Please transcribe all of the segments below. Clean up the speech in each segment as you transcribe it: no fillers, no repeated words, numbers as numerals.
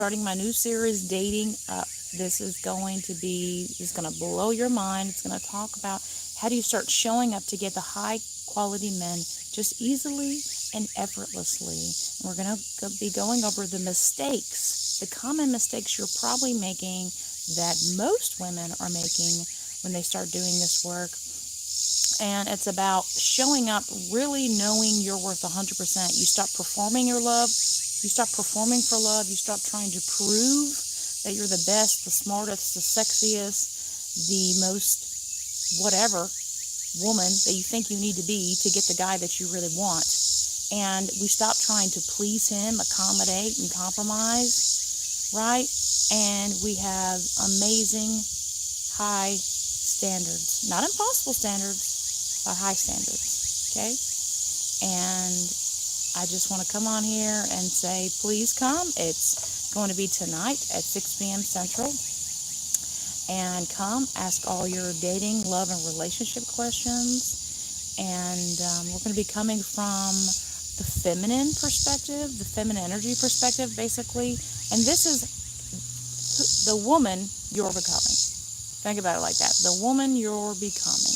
starting my new series, Dating Up. This is going to blow your mind. It's going to talk about how do you start showing up to get the high quality men just easily and effortlessly. And we're going to be going over the mistakes, the common mistakes you're probably making that most women are making when they start doing this work. And it's about showing up, really knowing you're worth 100%. You stop performing your love. You stop performing for love. You stop trying to prove that you're the best, the smartest, the sexiest, the most whatever woman that you think you need to be to get the guy that you really want. And we stop trying to please him, accommodate, and compromise, right? And we have amazing high standards. Not impossible standards, but high standards, okay? And I just want to come on here and say, please come. It's going to be tonight at 6 p.m. Central. And come, ask all your dating, love, and relationship questions. And we're going to be coming from the feminine perspective, the feminine energy perspective, basically. And this is the woman you're becoming. Think about it like that. The woman you're becoming.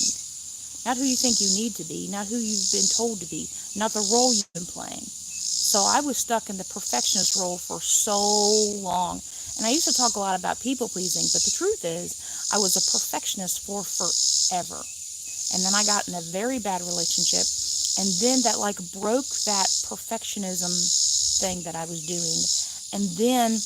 Not who you think you need to be, not who you've been told to be, not the role you've been playing. So I was stuck in the perfectionist role for so long. And I used to talk a lot about people pleasing, but the truth is I was a perfectionist for forever. And then I got in a very bad relationship, and then that like broke that perfectionism thing that I was doing. And then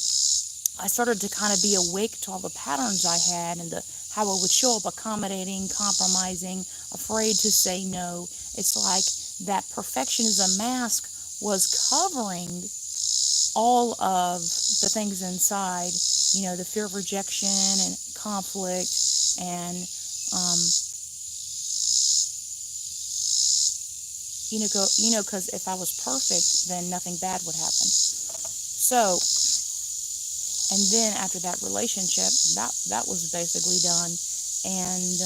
I started to kind of be awake to all the patterns I had and how I would show up accommodating, compromising, afraid to say no. It's like that perfectionism mask was covering all of the things inside, the fear of rejection and conflict and, because if I was perfect, then nothing bad would happen. So, and then after that relationship, that was basically done. And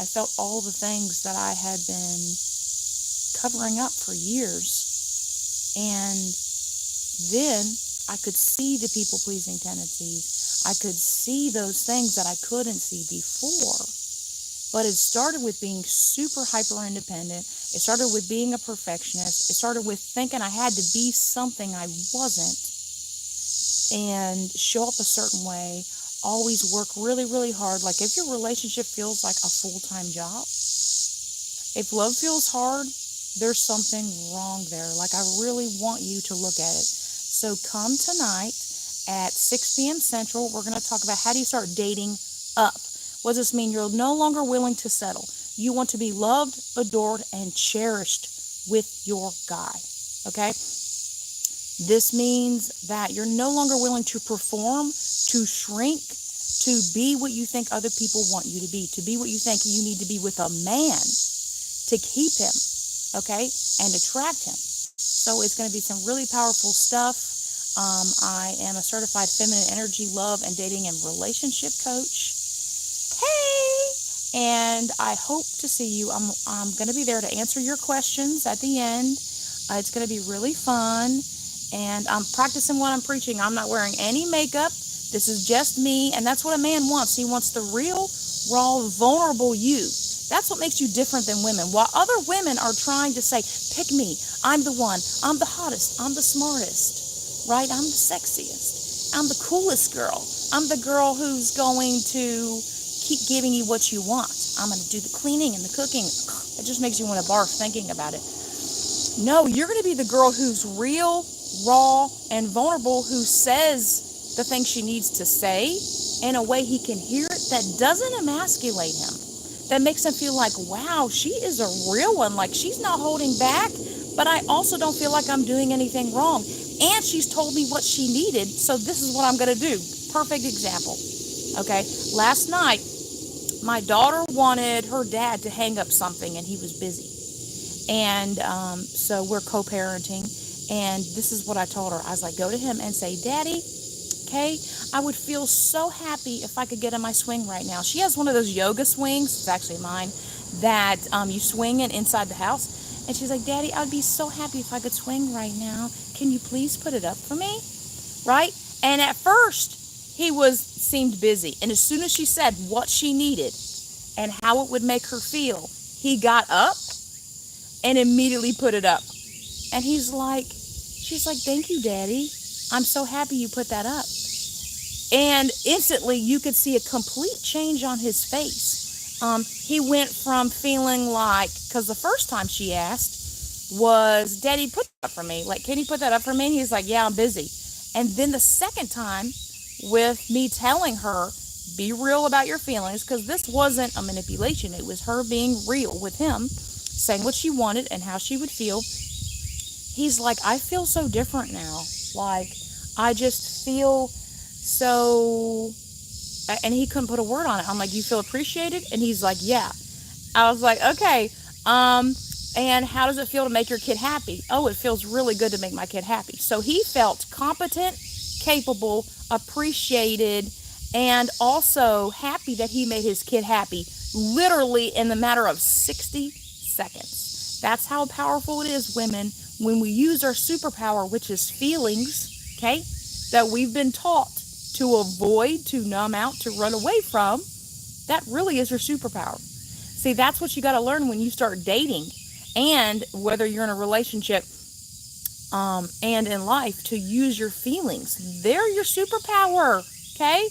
I felt all the things that I had been covering up for years. And then I could see the people-pleasing tendencies. I could see those things that I couldn't see before. But it started with being super hyper-independent. It started with being a perfectionist. It started with thinking I had to be something I wasn't and show up a certain way, always work really, really hard. Like if your relationship feels like a full-time job, if love feels hard, there's something wrong there. Like I really want you to look at it. So come tonight at 6 p.m. Central. We're going to talk about how do you start dating up. What does this mean? You're no longer willing to settle. You want to be loved, adored, and cherished with your guy. Okay? This means that you're no longer willing to perform, to shrink, to be what you think other people want you to be what you think you need to be with a man to keep him, okay, and attract him. So it's going to be some really powerful stuff. I am a certified feminine energy, love, and dating and relationship coach. Hey! And I hope to see you. I'm going to be there to answer your questions at the end. It's going to be really fun. And I'm practicing what I'm preaching. I'm not wearing any makeup. This is just me. And that's what a man wants. He wants the real, raw, vulnerable you. That's what makes you different than women. While other women are trying to say, pick me. I'm the one. I'm the hottest. I'm the smartest. Right? I'm the sexiest. I'm the coolest girl. I'm the girl who's going to keep giving you what you want. I'm going to do the cleaning and the cooking. It just makes you want to barf thinking about it. No, you're going to be the girl who's real, raw, and vulnerable, who says the thing she needs to say in a way he can hear it that doesn't emasculate him, that makes him feel like, wow, she is a real one. Like she's not holding back, but I also don't feel like I'm doing anything wrong. And she's told me what she needed, so this is what I'm going to do. Perfect example. Okay, last night, my daughter wanted her dad to hang up something and he was busy. And so we're co-parenting. And this is what I told her. I was like, go to him and say, Daddy, okay, I would feel so happy if I could get in my swing right now. She has one of those yoga swings, it's actually mine, that you swing in inside the house. And she's like, Daddy, I would be so happy if I could swing right now. Can you please put it up for me? Right? And at first, seemed busy. And as soon as she said what she needed and how it would make her feel, he got up and immediately put it up. And she's like, thank you, Daddy. I'm so happy you put that up. And instantly you could see a complete change on his face. He went from feeling like, because the first time she asked was, Daddy, put that up for me. Like, can you put that up for me? And he's like, yeah, I'm busy. And then the second time, with me telling her, be real about your feelings, because this wasn't a manipulation. It was her being real with him, saying what she wanted and how she would feel. He's like, I feel so different now. Like, I just feel so, and he couldn't put a word on it. I'm like, you feel appreciated? And he's like, yeah. I was like, okay, and how does it feel to make your kid happy? Oh, it feels really good to make my kid happy. So he felt competent, capable, appreciated, and also happy that he made his kid happy, literally in the matter of 60 seconds. That's how powerful it is, women, when we use our superpower, which is feelings, okay, that we've been taught to avoid, to numb out, to run away from. That really is your superpower. See, that's what you got to learn when you start dating, and whether you're in a relationship and in life, to use your feelings. They're your superpower, okay?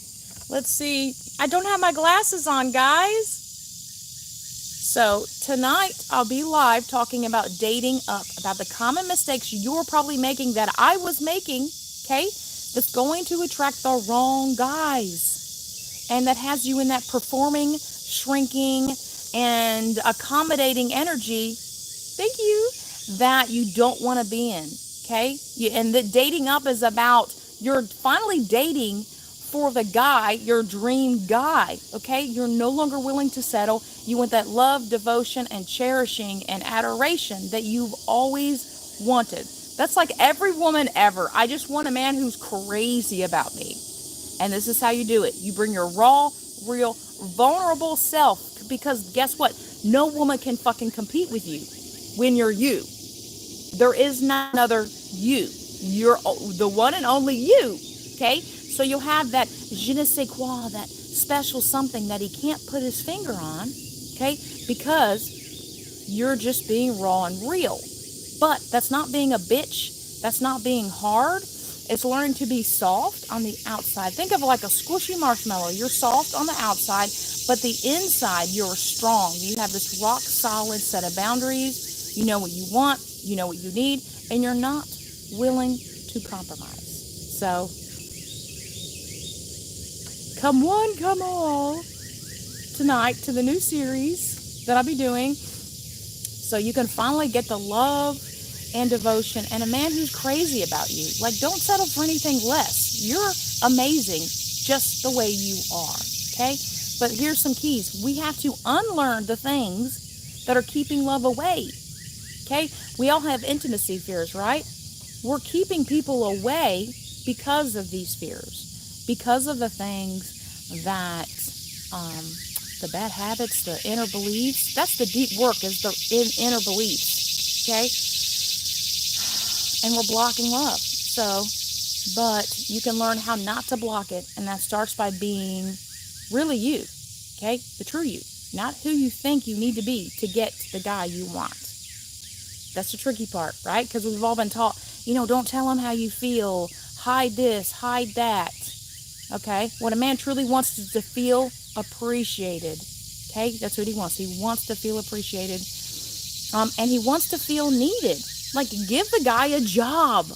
Let's see. I don't have my glasses on, guys. So tonight I'll be live talking about dating up, about the common mistakes you're probably making that I was making, okay? That's going to attract the wrong guys. And that has you in that performing, shrinking, and accommodating energy, thank you, that you don't want to be in, okay? And that dating up is about, you're finally dating for the guy, your dream guy, okay? You're no longer willing to settle. You want that love, devotion, and cherishing and adoration that you've always wanted. That's like every woman ever. I just want a man who's crazy about me. And this is how you do it. You bring your raw, real, vulnerable self, because guess what? No woman can fucking compete with you when you're you. There is not another you. You're the one and only you, okay? So you'll have that je ne sais quoi, that special something that he can't put his finger on, okay? Because you're just being raw and real. But that's not being a bitch. That's not being hard. It's learning to be soft on the outside. Think of it like a squishy marshmallow. You're soft on the outside, but the inside, you're strong. You have this rock solid set of boundaries. You know what you want. You know what you need. And you're not willing to compromise. So, come one, come all, tonight to the new series that I'll be doing. So you can finally get the love and devotion and a man who's crazy about you. Like, don't settle for anything less. You're amazing just the way you are, okay? But here's some keys. We have to unlearn the things that are keeping love away, okay? We all have intimacy fears, right? We're keeping people away because of these fears, because of the things that, the bad habits, the inner beliefs. That's the deep work, is the inner beliefs, okay? And we're blocking love. So, but you can learn how not to block it, and that starts by being really you, okay? The true you, not who you think you need to be to get the guy you want. That's the tricky part, right? Because we've all been taught, don't tell him how you feel, hide this, hide that, okay? What a man truly wants is to feel appreciated, okay? That's what he wants. He wants to feel appreciated, and he wants to feel needed. Like, give the guy a job.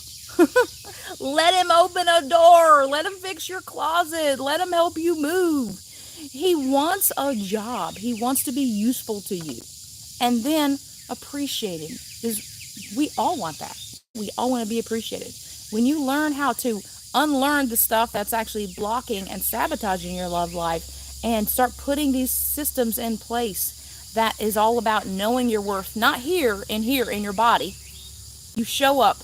Let him open a door. Let him fix your closet. Let him help you move. He wants a job. He wants to be useful to you. And then appreciating we all want that. We all want to be appreciated. When you learn how to unlearn the stuff that's actually blocking and sabotaging your love life, and start putting these systems in place that is all about knowing your worth, not here in your body. You show up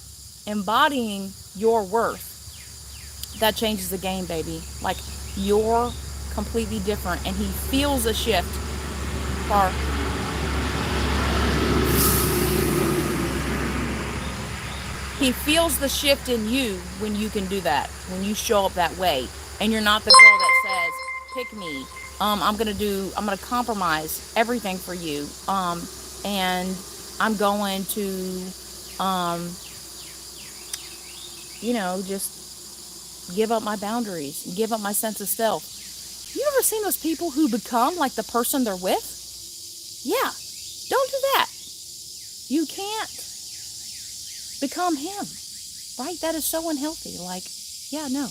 embodying your worth. That changes the game, baby. Like, you're completely different, and he feels a shift. He feels the shift in you when you can do that, when you show up that way, and you're not the girl that says, "Pick me." I'm gonna compromise everything for you. And I'm going to, um, just give up my boundaries, give up my sense of self. You ever seen those people who become like the person they're with? Yeah, don't do that. You can't become him, right? That is so unhealthy. Like, yeah, no.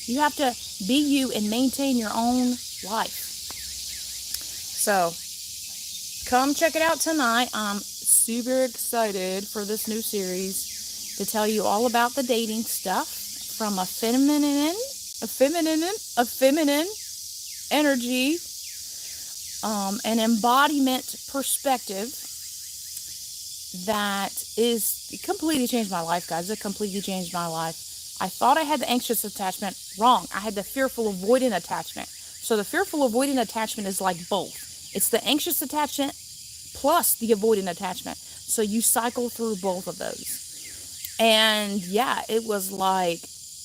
You have to be you and maintain your own life. So, come check it out tonight. I'm super excited for this new series to tell you all about the dating stuff from a feminine energy, an embodiment perspective that is completely changed my life, guys. It completely changed my life. I thought I had the anxious attachment. Wrong. I had the fearful avoidant attachment. So the fearful avoidant attachment is like both. It's the anxious attachment plus the avoidant attachment. So you cycle through both of those. And yeah, it was like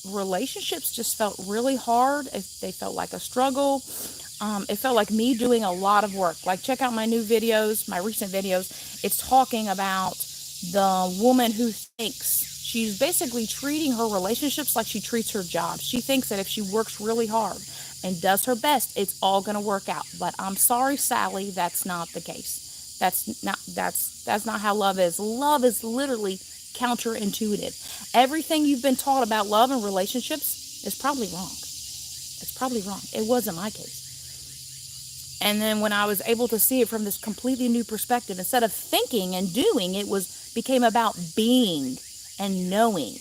relationships just felt really hard. They felt like a struggle. It felt like me doing a lot of work. Like, check out my new videos, my recent videos. It's talking about the woman who thinks she's basically treating her relationships like she treats her job. She thinks that if she works really hard and does her best, it's all going to work out. But I'm sorry, Sally, that's not the case. That's not how love is. Love is literally counterintuitive. Everything you've been taught about love and relationships is probably wrong. It's probably wrong. It wasn't my case. And then when I was able to see it from this completely new perspective, instead of thinking and doing, became about being and knowing.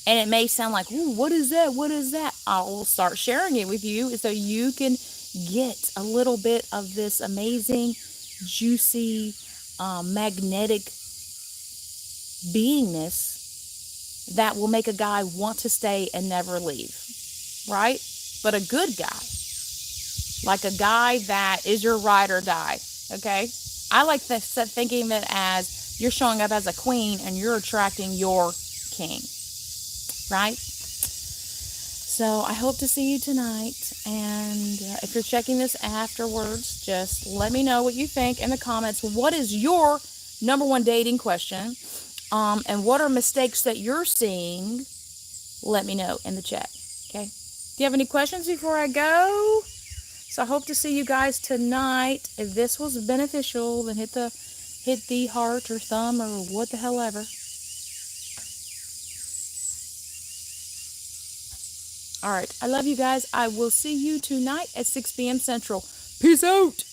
And it may sound like, ooh, what is that? What is that? I'll start sharing it with you so you can get a little bit of this amazing, juicy, magnetic beingness that will make a guy want to stay and never leave. Right? But a good guy. Like a guy that is your ride or die. Okay? I like thinking of it as you're showing up as a queen and you're attracting your king. Right? So I hope to see you tonight. And if you're checking this afterwards, just let me know what you think in the comments. What is your number one dating question? And what are mistakes that you're seeing? Let me know in the chat. Okay? Do you have any questions before I go? So I hope to see you guys tonight. If this was beneficial, then hit the heart or thumb or what the hell ever. All right. I love you guys. I will see you tonight at 6 p.m. Central. Peace out.